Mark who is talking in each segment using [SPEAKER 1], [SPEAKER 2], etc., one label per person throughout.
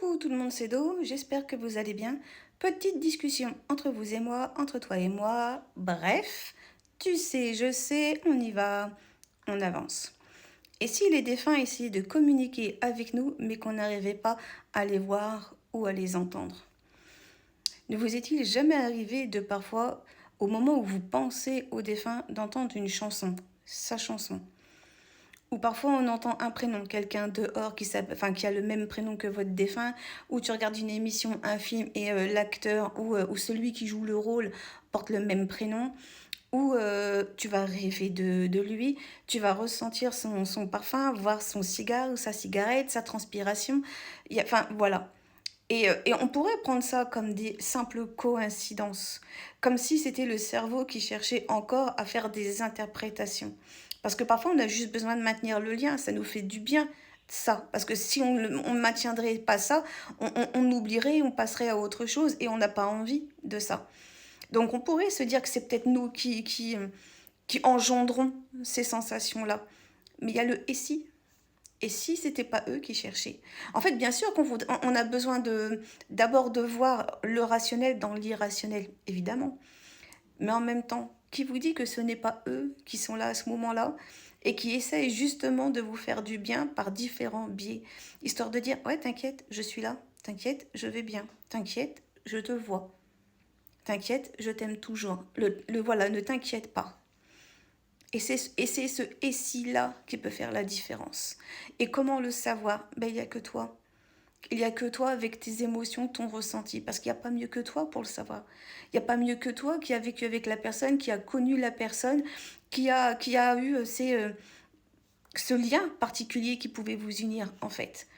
[SPEAKER 1] Coucou tout le monde, c'est Do, j'espère que vous allez bien. Petite discussion entre vous et moi, entre toi et moi. Bref, tu sais, je sais, on y va, on avance. Et si les défunts essayaient de communiquer avec nous, mais qu'on n'arrivait pas à les voir ou à les entendre? Ne vous est-il jamais arrivé de parfois, au moment où vous pensez au défunt, d'entendre une chanson, sa chanson? Ou parfois on entend un prénom, quelqu'un dehors qui a le même prénom que votre défunt, ou tu regardes une émission, un film et l'acteur ou celui qui joue le rôle porte le même prénom, ou tu vas rêver de lui, tu vas ressentir son parfum, voir son cigare ou sa cigarette, sa transpiration. Enfin voilà. Et on pourrait prendre ça comme des simples coïncidences, comme si c'était le cerveau qui cherchait encore à faire des interprétations. Parce que parfois, on a juste besoin de maintenir le lien, ça nous fait du bien, ça. Parce que si on ne maintiendrait pas ça, on oublierait, on passerait à autre chose, et on n'a pas envie de ça. Donc on pourrait se dire que c'est peut-être nous qui engendrons ces sensations-là. Mais il y a le « et si ». Et si c'était pas eux qui cherchaient? En fait, bien sûr on a besoin d'abord de voir le rationnel dans l'irrationnel, évidemment. Mais en même temps, qui vous dit que ce n'est pas eux qui sont là à ce moment-là et qui essayent justement de vous faire du bien par différents biais, histoire de dire, ouais, t'inquiète, je suis là, t'inquiète, je vais bien, t'inquiète, je te vois, t'inquiète, je t'aime toujours. Voilà, ne t'inquiète pas. Et c'est ce « et si-là » qui peut faire la différence. Et comment le savoir? Ben, il n'y a que toi. Il n'y a que toi avec tes émotions, ton ressenti. Parce qu'il n'y a pas mieux que toi pour le savoir. Il n'y a pas mieux que toi qui a vécu avec la personne, qui a connu la personne, qui a eu ce lien particulier qui pouvait vous unir, en fait.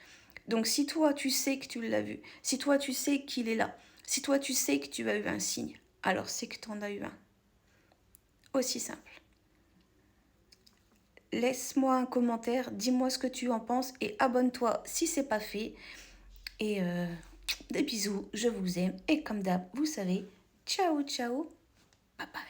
[SPEAKER 1] Donc si toi, tu sais que tu l'as vu, si toi, tu sais qu'il est là, si toi, tu sais que tu as eu un signe, alors c'est que tu en as eu un. Aussi simple. Laisse-moi un commentaire, dis-moi ce que tu en penses et abonne-toi si c'est pas fait. Et des bisous, je vous aime. Et comme d'hab, vous savez, ciao ciao, bye bye.